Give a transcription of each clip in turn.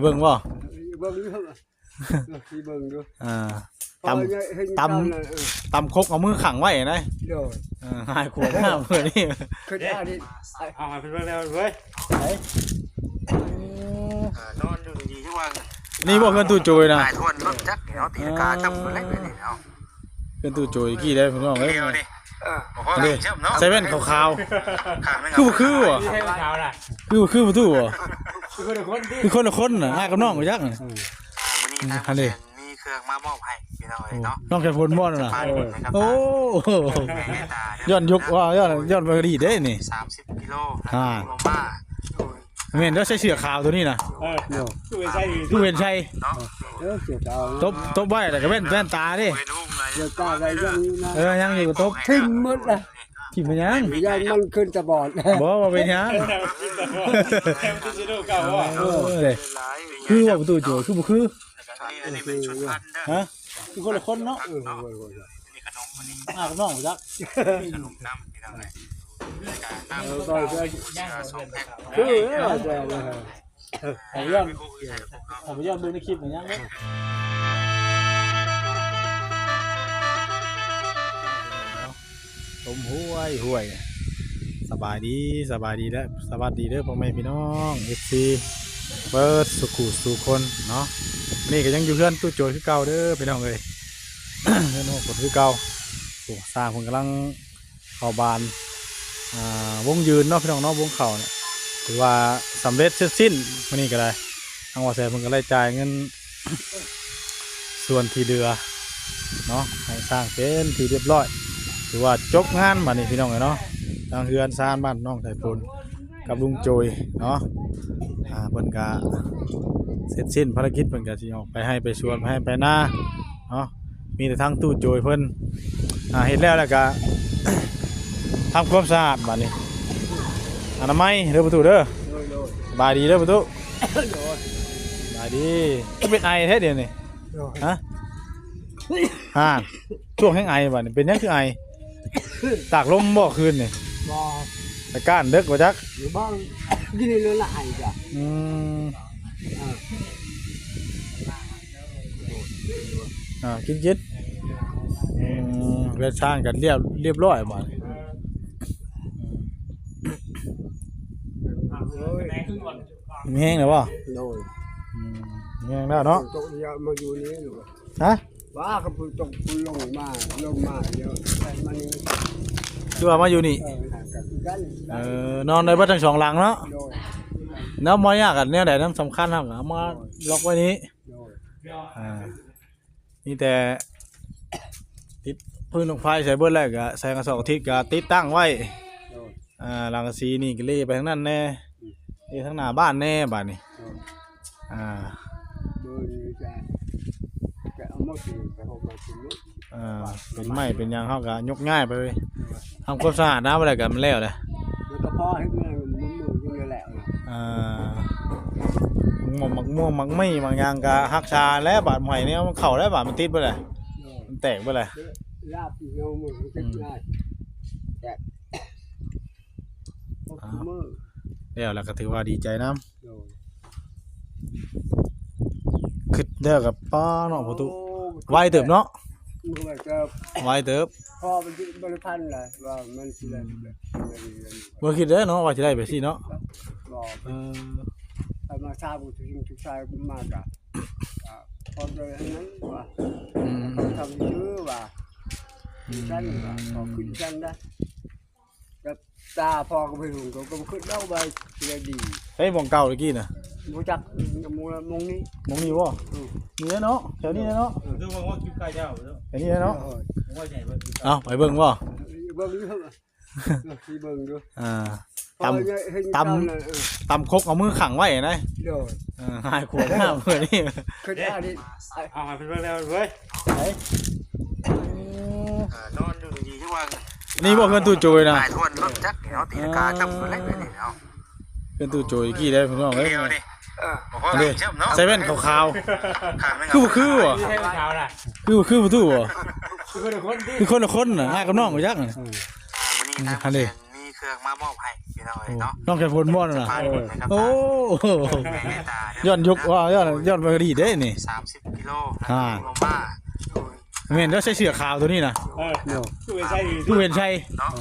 เบิ่งบ่เบิ่งอยู่สิเบิ่งดูตำคกเอามือขังไว้นะโดยหายขวดหน้าเพื่อนนี่คือได้ดิเอาให้เพิ่นแล้วเว้ยนอนอยู่ดีๆทุกวันนี่บ่เพื่อนตู้โจยนะหายทวนรถจักเนาะตีกาจับเล็กๆนี่เนาะเพื่อนตู้โจยกี่ได้พี่น้องเอ้ยนี่ใส่แว่นขาวๆคือว่ะคือประตูว่ะคือคนละคนน่ะอ้ายกับน้องบ่จักน่ะอันนี้มีเครื่องมามอบให้พี่น้องเนาะน้องแค่พลบ่น่ะโอ้ย้อนยุคว่าย้อนไปดีเด้นี่30กิโลมาแม่นแล้วใส่เสื้อขาวตัวนี้น่ะตู้เห็นใช่เนาะตบไว้แล้วก็แว่นตาดิเดี๋ยวตาได้ยังนี้นะยังอยู่ตบทิ้งหมดล่ะทิ้งไปยังมันขึ้นตะบอดบ่ว่าเป็นยังคือว่าประตูโจคือบ่คือฮะคือคนละคนเนาะมีขนมอันนี้กับน้องจักขนมน้ำพี่น้องเลยคือผมย้อนดูในคลิปเหมือนยังผมห่วยสบายดีแล้วสวัสดีเด้อพ่อแม่พี่น้อง FC เปิดสุขุสุคนเนาะนี่ก็ยังอยู่เพื่อนตู้โจยคือเก่าเด้อพี่น้องเลยเพื่อนหัวกดคือเก่าโอ้สร้างคนกำลังเข้าบานวงยืนเนาะพี่น้องเนาะวงเข่าเนี่ยถือว่าสำเร็จเสร็จสิ้นวันนี้ก็ได้ทางวัดแสนมันก็ได้จ่ายเงินส่วนที่เดือเนาะให้สร้างเป็นที่เรียบร้อยถือว่าจบงานมานี่พี่น้องเลยเนาะทางเฮือนซานบ้านน้องไทยพลกับลุงโจยเนาะเพิ่นก็เสร็จสิ้นภารกิจเพิ่นก็สิออกไปให้ไปสวนไปให้ไปหน้าเนาะมีแต่ทั้งตู้โจยเพิ่นเห็นแล้วก็ทำความสะอาดบ้านนี้อนามัยเด้อประตูเด้อบายดีเด้อประตูบายดีก็เป็นไอแท้เดียวนี่ฮะช่วงแห้งไอบ้านนี้เป็นยังคือไอตากลมบ่คืนนี่แต่ก้านเด็กกว่าจักอยู่บ้างกินเลยละไอจ้ะกินเรียนช่างกันเรียบร้อยบ้านมีแห้งหรือเปล่ามีแห้งแล้วเนาะตกยามาอยู่นี้หรือฮะว่ากับตกลงมาเยอะมานี่คือว่ามาอยู่นี่นอนในบ้านทั้งสองหลังเนาะน้ำมอยากกันเนี่ยแต่น้ำสำคัญครับเอามาล็อกไว้นี้นี่แต่ติดพื้นลงไฟใส่เบิ้ลแรกก็ใส่กระสอบทิศก็ติดตั้งไว้หลังสีนี่ก็เล่ไปทั้งนั้นแน่นี่ทั้งหน้าบ้านแน่บ้านนี่เป็นไม้เป็นยางเขาก็ยกง่ายไปเลยทำความสะอาดน้ำอะไรกันมันแล้วเลยก็พอให้มันอยู่แหละมักม่วงมักไม่บางอย่างก็หักชาแล้วบาดใหม่เนี่ยมันเข่าแล้วบาดมันติดไปเลยมันแตกไปเลยลาบเงาหมดติดง่ายแล้วก็ถือว่าดีใจน้ำขึ้นเด้อกับป้าเนาะประตูไวเติบเนาะไวเติบพอมันบริพันธ์เลยว่ามันสิได้เมื่อคิดเด้อเนาะว่าจะได้ไปสิเนาะมาทราบทุกชายมากอะพอเลยนั้นว่าทำชื่อว่าชั้นว่าพอขึ้นชั้นได้แบบตาพอก็ไปหุงก็ขึ้นเล่าไปจะดีเฮ้ยมองเก่าเมื่อกี้น่ะมูจักมงนี้วะนี่เนาะแถวนี้เนาะดูว่าคิวไก่เจ้าแถวนี้เนาะเอาไปเบิ่งวะเบิ่งดูที่เบิ่งดูตำคกเอามือขังไว้นะหายขวดหน้าเพื่อนนี่คือได้ดิเอาให้เพิ่นแล้วเว้ยนอนอยู่ดีๆทุกวันนี่บ่เพื่อนตู้โจยนะหายทวนรถจักเนาะตีกาจับเล็กๆนี่เนาะเพื่อนตู้โจยกี่ได้พี่น้องเอ้ยใส่แว่นขาวๆคือว่ะคือประตูว่ะคือคนละคนน่ะอ้ายกับน้องบ่จักน่ะอันนี้มีเครื่องมามอบให้พี่น้อง เนาะ น้องแค่ฝนม่วนน่ะ ผ่านหมดนะครับ โอ้ แม่ตา ย้อนยุคว่าย้อนไปดีเด้นี่ 30 กิโล อ่า ลงมา แม่นแล้วใส่เสื้อขาวตัวนี้น่ะ เนาะ ผู้เห็นใช่ เนาะ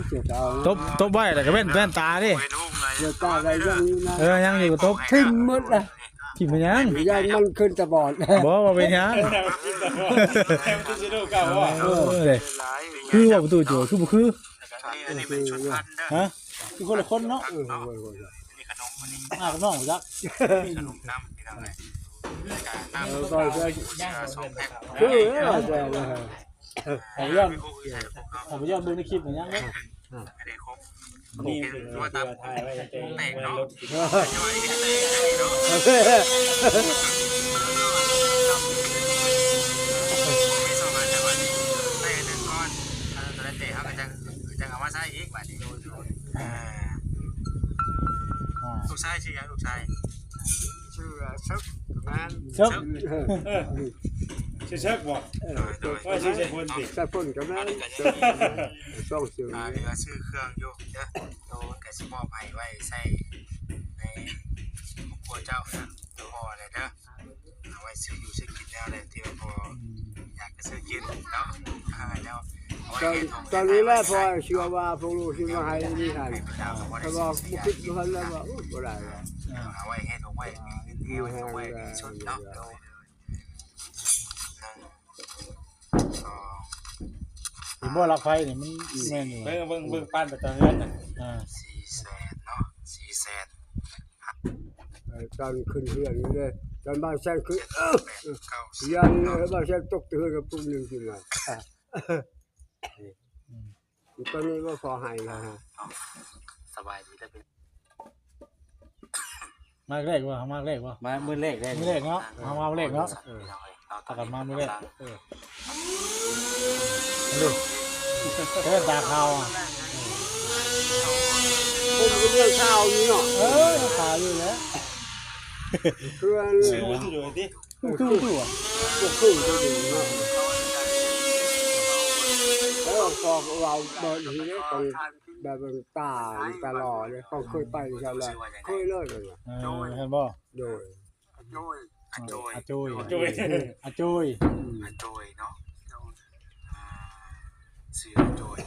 เสียเอา ตบไว้แล้วก็แว่นตาดิ ไปนุ่งเลย เดี๋ยวตาอะไรยังนี้นะ ยังอยู่ตบ ทิ่มหมดละ ที่มันยัง ยังมันขึ้นตะบอด บ่ว่าเป็นยัง เออ เลยคือว่าประตูโจคือบ่คือ อันนี้เป็นชุดพันเด้อ ฮะคือคนละคนเนาะ นี่ขนมอันนี้ กับน้องจัก ขนมน้ำที่ทำไงน้ำ ก็จะ สองแพ็ค คือแต่เลย ผมย้อนผมย้อนดูในคลิปเหมือนยังเนาะ ไม่ได้ครบนี่เป็นตัวตามแตกเนาะไม่สองอันแต่ว่าแตกหนึ่งก้อนตัวนั้นเตะเขาก็จะเอามาใช้อีกแบบนี้ลูกชายชื่อยังลูกชาย ชื่อซึกมัน เชิบ ชื่อเชิกบอก โดย ว่าชื่อเชิกคนติ แต่คนกับมันต้องชื่อ เรือชื่อเครื่องอยู่เด้อโดนกระสิมอบให้ไว้ใส่ในครัวเจ้านะพอเลยเด้อเอาไว้ซื้ออยู่ซื้อกินแล้วเลยที่ว่าพออยากจะซื้อกินเนาะแล้ว ตอนนี้แหละพอเชื่อว่าพวกลูกที่มาให้นี่ให้ ดาวก็ได้ ถ้าบอกคิดมันแล้วว่าบ่ได้ เอาไว้ให้ตรงไว้มีไว้ตรงไว้ชุดเนาะโดยผมบ่รักไฟนี่มันแม่นอยู่ เบิ่งปั้นไปตอนนั้นน่ะ 400,000เนาะ400,000 ตอนขึ้นเรือนเลยตอนบางแสนขึ้น 9 ยันเลยบางแสนตกเตือนกับปุ่มหนึ่งขึ้นมาตอนนี้ก็พอให้แล้วฮะ สบายดีแล้วเป็น มาเลขว่ามาเลขว่า มามื้อแรกได้ มีเลขเนาะมาเลขเนาะตะกันมามื้อแรกดูเดินตาขาวอ่ะ ผมก็เรื่องข้าวนี่เนาะ ตาอยู่แล้ว คือ ชื่อว่าอยู่ดิ คืออ่ะ คือตัวนี้เนาะแล้วพอเราเดินทีนี้ตรงแบบตาหล่อเนี่ยเขาเคยไปใช่ไหมเคยเลยเลย เห็นบ่ โดย อาโจย อาจุย จุย อาจุย อาโจยเนาะเสียอาโจย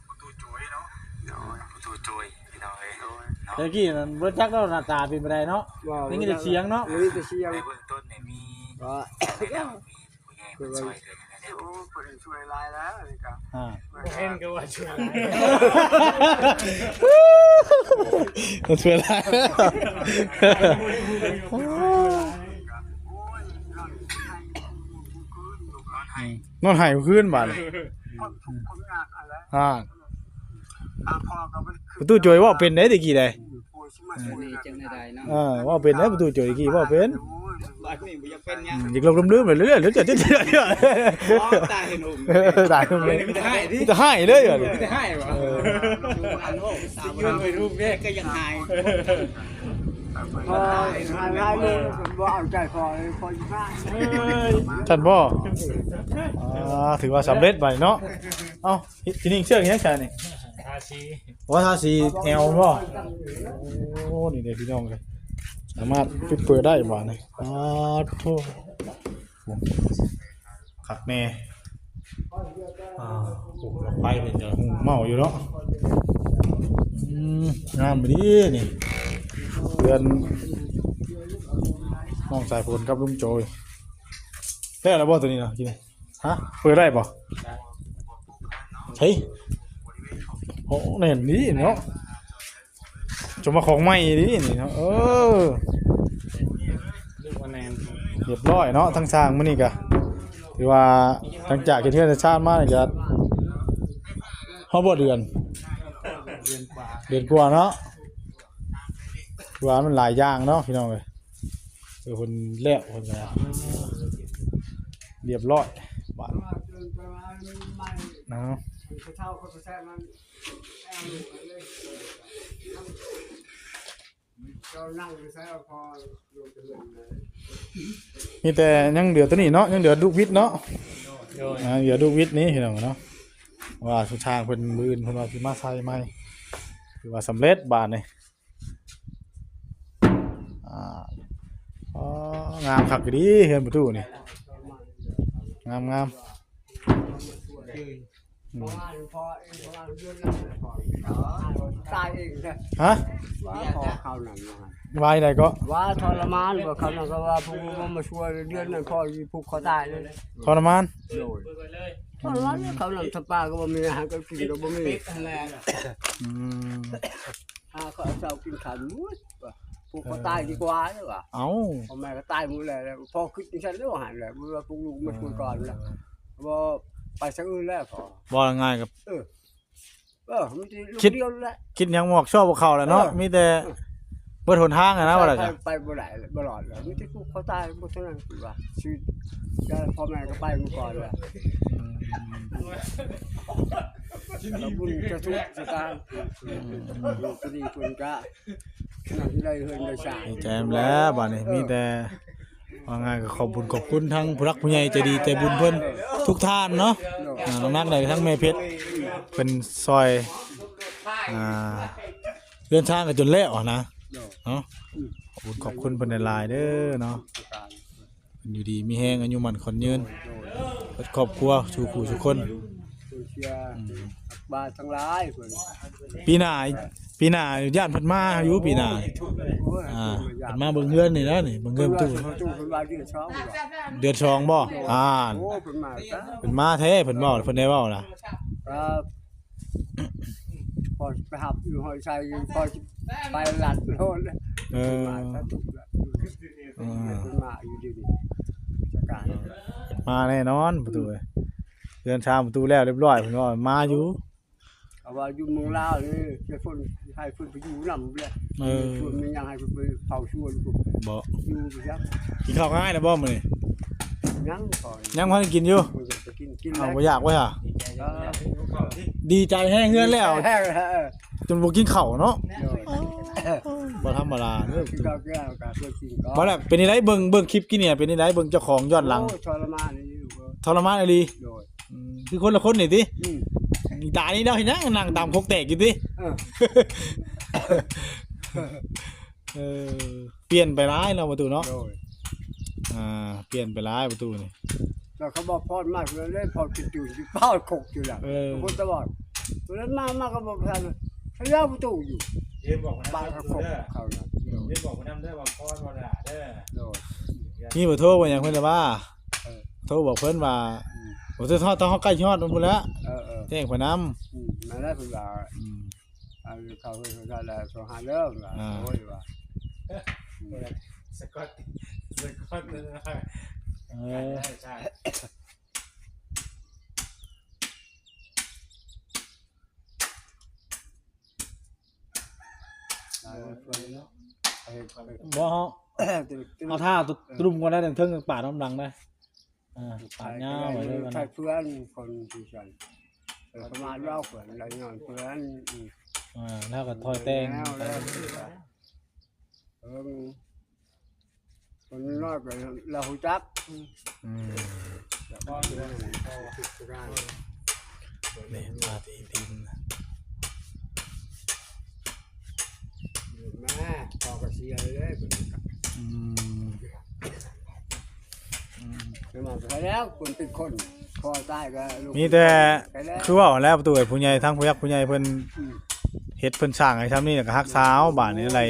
ประตูโจยเนาะประตูโจยพี่น้องเอ้ยเนาะ เมื่อกี้นั่นเบิ่จักเราหน้าตาเป็นบ่ได้เนาะนี่จะเสียงเนาะ นี่จะเสียง ในเบื้องต้นเนี่ยมี ก็ ผู้ใหญ่มาช่วยเหลือเนี่ย โอ้คนช่วยรายแล้วนี่ครับ เห็นก็ว่าช่วย มันช่วยได้นอนหายคืนบาดเลย ผมอยากอะไร พอกับมัน ประตูจอยว่าเป็นได้ตะกี้ได้ ป่วยชิมาช่วยจังได้เนาะ ว่าเป็นได้ประตูจอยตะกี้ว่าเป็น บ้านนี้บ่อยากเป็นหยัง อยากลงลืมๆไปเรื่อยๆเดี๋ยวจะตายเห็นหุ่ม ตายเลย จะให้ดิ จะให้เลยเหรอ จะให้บ่อันโหยืนไปรูปแรกก็ยังหายพอหายเลยบ่เอาใจพออยู่บ้าน ท่านพ่อถือว่าสำเร็จไปเนาะเอ้าทีนี้เชือกยังไงนี่ ทาชี ว่าทาสีแอลพ่อโอ้นี่เด็กพี่น้องเลยสามารถเปิดได้บ่เนี่ยโทษขัดแน่โอ้เราไปเป็นจะหูเมาอยู่เนาะงามไปดินี่เดือนน้องสายฝนกับลุงโจยได้แล้วบ่ตัวนี้เนาะกินฮะเปิดได้บ่เฮ้ยโอ้เน่นนี่เนาะจะมาของใหม่ดินี่เนาะลูกแนน เรียบร้อยเนาะทั้งสร้างมื้อนี้ก็ถือว่าหลังจากเฮ็ดเทือนชาติมานี่ก็เฮาบ่เดือนกว่าเนาะว่ามันหลายอย่างเนาะพี่น้องเอ้ยเพิ่นแล้วเพิ่นก็เรียบร้อยบาดเนาะมีแต่ยังเหลือตัวนี้เนาะยังเหลือลูกวิทย์เนาะเหลือลูกวิทย์นี้พี่น้องเนาะว่าสุชางเพิ่นมื้ออื่นเพิ่นว่าสิมาใส่ใหม่ คือว่าสำเร็จบาทนี่อ๋องามคักดีเฮือนประตูนี่งาม พอเดือนละพอตายเองนะ ฮะ ว่าพอเขาหนังมา ไว้ใดก็ ว่าทรมานว่าเขานั่นก็ว่าพวกมาช่วยเดือนนั้นพอผูกเขาตายเลย ทรมาน โดยทรมานเขานั่นสปาก็บ่มีอาหารก็กินก็บ่มี อืม เขาเอาเช้ากินข้าวมื้อว่าผูกเขาตายดีกว่าเด้อว่า เอ้า พ่อแม่ก็ตายหมดแล้วพอคิดฉันแล้วหันแหละว่าพวกลูกมาช่วยก่อนแล้วบ่ไปซะอื่นแล้วพอ บ่ง่ายกับ มันสิลูกเดียวแหละ คิดหยังหมอกชอบบ่เข้าแหล้วเนาะมีแต่เบิดหนทางอะนะว่าล่ะจ้ะ ไปบ่ได้บ่รอดแล้วมีแต่ผูกเขาตายบ่เท่านั้นคือว่าชีวิตพ่อแม่ก็ไปหมดก่อนแล้วแล้วบุญจะทุกข์จะตายก็ดีเพิ่นก็ขนาดที่ได้เฮือนได้สร้าง ดีใจแแล้วบัดนี้มีแต่ว่าง่ายก็ขอบคุณทั้งผู้รักผู้ใหญ่ใจดีใจบุญเพิ่นทุกท่านเนาะน้องนักได้ทั้งแม่เพชรเพิ่นซอยเรือนช้างก็จนแล้วนะเนาะขอบคุณเพิ่นหลายๆเด้อเนาะเพิ่นอยู่ดีมีแฮงอายุมั่นขอนยืนเพิ่นครอบครัวสู่ผู้ทุกคน เชียร์บ้านทั้งหลายเพิ่น ปีหน้าญาติเพิ่นมาอยู่ปีหน้าเพิ่นมาเบิ่งเฮือนนี่นะนี่เบิ่งเฮือนตู้ เพิ่นว่าเดือน2บ่ เดือน2บ่โอ้เพิ่นมาซะ เพิ่นมาแท้เพิ่นเว้าเพิ่นได้เว้าล่ะ ครับพอไปหับอยู่หอยชัยพอไปหลัดโลดมาซะถูกแล้วเพิ่นมาอยู่ดีๆจัดการ มาแน่นอนประตูเดือนชามประตูแล้วเรียบร้อยเพิ่นว่ามาอยู่ เอาว่าอยู่เมืองลาวนี่ให้เพิ่นไปอยู่นำเลยชวนมีหยังให้เพิ่นไปเฝ้าชวนพุ่น บ่ อยู่ไปซัก กินข้าวง่ายแล้วบ่มื้อนี้ ยังก่อน ยังบ่ทันกินอยู่ เพิ่นก็ไปกิน เอา แล้ว บ่อยากไว้ห่ะดีใจแฮงเฮือนแล้ว จนบ่กินข้าวเนาะบ่ธรรมดาเด้อ กินข้าวแก้วกับเพื่อนกินก่อน บ่แล้วเป็นจังไดเบิ่งคลิปกินเนี่ยเป็นจังไดเบิ่งเจ้าของย้อนหลัง ทรมานนี่อยู่ ทรมานอีหลี โดย คือคนละคนนี่ติ อืม นี่ตานี่เนาะเห็นยังนั่งตามคกแตกอยู่ติ เออ เปลี่ยนไปหลายเนาะประตูเนาะ โดย เปลี่ยนไปหลายประตูนี่ แล้วเขาบอกพอดมากเลยเล่นพอกินอยู่ที่เป้าขกอยู่แล้วคนตลอดเพราะนั้นมากก็บอกท่านเขาเล่าประตูอยู่ เรียนบอก บ้าน นะ เขาขกเขาน่ะ เรียนบอกคนทำได้บอกพ่อมาด่าเด้อ โดย นี่บ่โทรว่าหยังเพิ่นล่ะว่าโทรบอกเพิ่นว่าบ่โทรต้องเฮาใกล้ยอดมันพุ่นแล้ว แจ้งเพิ่นนำ นั่นแหละเป็นว่าเขาได้แล้วสองหาเริ่มว่าโอ้ยว่า สกอตใช่ บ่เฮาเอาท่าตรุมกันได้ถึงเทิงป่าน้ำหลังได้ป่าหญ้าไว้เลยกัน ใช่เพื่อนคนที่ฉันประมาณเล่าเพื่อนอะไรนอนเพื่อน แล้วก็ถอยแต่ง คนน้อยก็เราหูจัก นี่ตาตีดิน แม่พอกระเชียเลยมาไปแล้วคนเป็นคนพอตายก็ มีแต่คือว่าแล้วประตูผู้ใหญ่ทั้งผู้ยักษ์ผู้ใหญ่เพิ่นเฮ็ดเพิ่นสร้างให้ทำนี่ก็ฮักษาบ้านนี้อะไร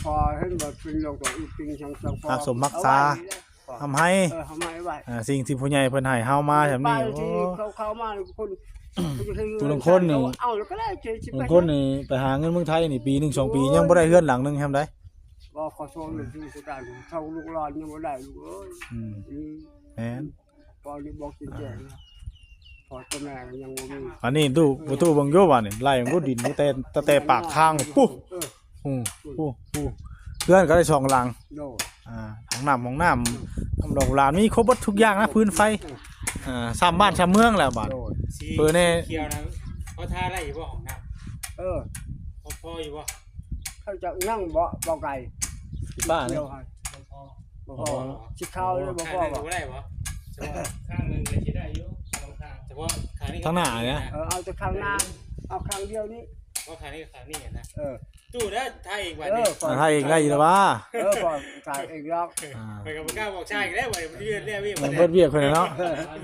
พอให้แบบเป็นโรคตัวอีปิงช่างพอ รักสมรักษาทำให้สิ่งที่ผู้ใหญ่เพิ่นให้เฮามาแบบนี้โอ้ เข้ามาคนบางคนนี่ เอาแล้วก็ได้เจอ บางคนนี่ไปหาเงินเมืองไทยนี่ปี1 2ปียังบ่ได้เฮือนหลังนึงแฮมได้ บ่ขอโทษเลยที่สุดได้เท่าลูกหลานยังบ่ได้ลูกเอ้ยแม่น พอนี่บอกกินแจงพอตัวแม่ยังบ่มี อันนี้ตู้ประตูเบิ่งอยู่ว่านี่ไล่มันก็ดินอยู่แต่ปากทางปุ๊เพื่อนก็ได้2หลัง โด ห้องน้ำทำดอกหลานมีครบหมดทุกอย่างนะพื้นไฟซ้ำบ้านซ้ำเมืองแหละบาดเปิดแน่ เคียวนะเขาท่าอะไรอยู่บ่ของน้ำพ่ออยู่บ่ เขาจะนั่งบ่ไก่ บ้าน เดียวบ่พอสิเข้าเลยบ่พอบ่ ได้บ่ข้างนึงเลยคิดได้อยู่2ข้าง ฉพาะขางนี้ ทางหน้าเนี่ย เอาแต่ข้างหน้าเอาข้างเดียวนี้ เพราะขางนี้กับขางนี้นะ เออ ตู้นะไทยเองวัน เอ นี้ อ ถ้าเองได้อยู่แล้วว่า ก่อนถ่ายเองแล้ว ไปกับก้าวบอกชายอีกแล้ววันนี้เรียกวิ่ง มันเบิดเวียกคนเนาะ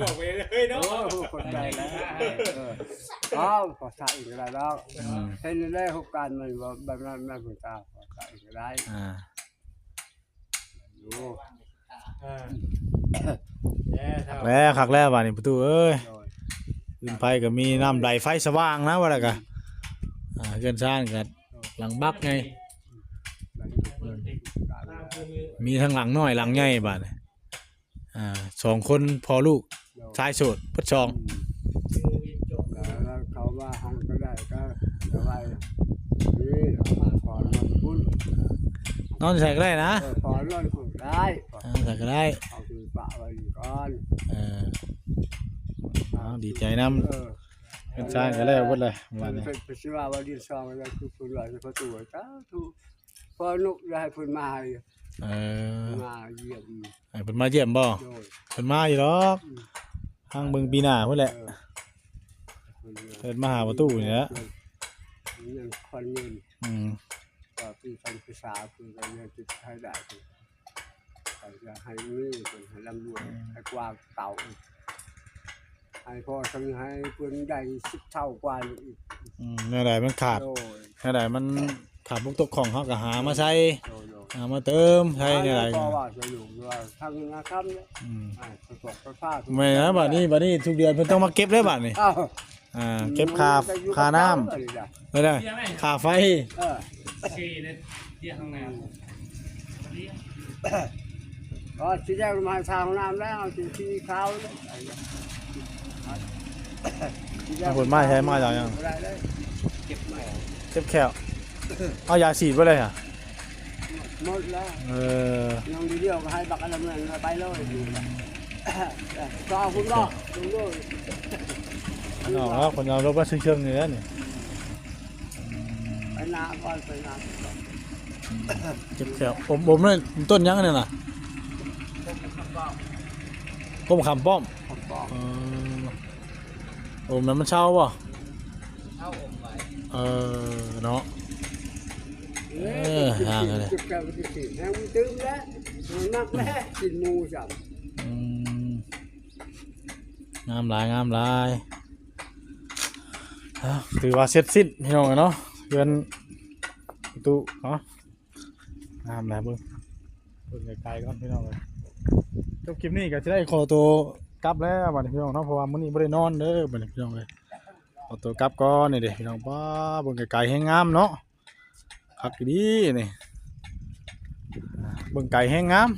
บอกไปเลยเนาะ โอ้คนใจแล้วอ้าวขอถ่ายอีกอะไรแล้วเห็นได้หกการมันว่าแบบนั้นแม่คุณตาขอถ่ายอีกอะไรดู แล้วคักแล้วบ้านนี้ประตูเอ้ยขึ้นไปก็มีน้ำไหลไฟสว่างนะว่าแล้วก็เกินซ่านกันหลังบักไงมีทั้งหลังน้อยหลังใหญ่บ้าน2คนพอลูกชายโสดเพิ่น2 แล้วเขาว่าห้องก็ได้ก็จะไว้นี่ขอรถคุณ นอนใส่ก็ได้นะ ขอรถคุณได้ ใส่ก็ได้ เอาคือปะไว้ก่อน ดีใจน้ำเป็นซ่านก็แล้วเบิดเลยวันนี้ เป็นสิว่าวันที่2แล้วคือคุณว่าจะประตูจ้าถูกพอนุกได้เพิ่นมามาเยี่ยม เพิ่นมาเยี่ยมบ่ โดย เพิ่นมาอยู่ดอกทางเบิ่งปีหน้าพุ่นแหละเพิ่นมาหาประตูนี่แหละ ยังคนเงินก็ปีพันภาษาคือเรายังจะให้ได้คือจะให้นี่เป็นให้ลำรวยให้กว้างเต่าให้พ่อทำให้เพิ่นได้10 เท่ากว่าอีก แน่ใดมันขาด โดย แน่ใดมันขาดพวกตกของเฮาก็หามาใช้ โดย หามาเติมใช้แน่ใด ก็ว่าจะอยู่ว่าทางนะครับเนี่ยประกอบผ้า ไม่นะบัดนี้ทุกเดือนเพิ่นต้องมาเก็บเลยบัดนี้ อ้าว เก็บค่าน้ำไม่ได้ค่าไฟ ชีเนี่ยเรียกห้องน้ำ อ๋อที่แรกมาทางน้ำแล้วที่ขาวเลย เอาผลไม้ใช้มาจากยัง ได้เลย เก็บใหม่ เจ็บแขวเอายาฉีดไว้เลยอ่ะ หมดแล้ว น้องดีเดียวก็ให้บักอะไรเงินไปเลยก็เอาคุณก็ดูด้วย เอาแล้วคนเอารถมาเชิงๆนี่แล้วนี่ ไปนาก่อนไปนา เจ็บแขวผมเลยต้นยังเนี่ยน่ะต้มขามป้อม ผมบอก นั้นมันเช่าป่ะ เข้าอมไว้ เนาะ ห่างเลยจุดเกิดจุดสี่แล้วมันตื้มแล้วมันนักแล้วกินมูจับ งามหลายถือว่าเสร็จสิ้นพี่น้องเนาะเพื่อนประตูเนาะงามแล้วเบิ่งไกลๆก่อนพี่น้องเลยจบคลิปนี้ก็จะได้ขอตัวกลับแล้วบัดนี้พี่น้องเนาะเพราะว่ามื้อนี้บ่ได้นอนเด้อบัดนี้พี่น้องเลยขอตัวกลับก่อนนี่เด้พี่น้องป้าเบิ่งไกลๆแฮงงามเนาะคักดีนี่เบิ่งไกลแฮงงาม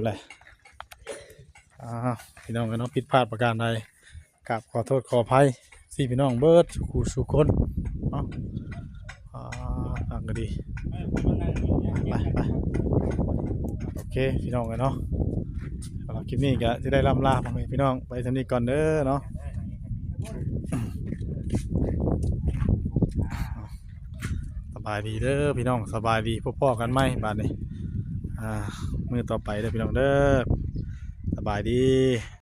เลยพี่น้องกันเนาะผิดพลาดประการใดกราบขอโทษขออภัยสิพี่น้องเบิดสู่คนเนาะก็ดีไปโอเคพี่น้องกันเนาะสำหรับคลิปนี้ก็จะได้ล่ำลาพี่น้องไปสำนีก่อนเด้อเนาะสบายดีเด้อพี่น้องสบายดีพ่อๆกันไหมบ้านนี้มื้อต่อไปเด้อพี่น้องเด้อสบายดี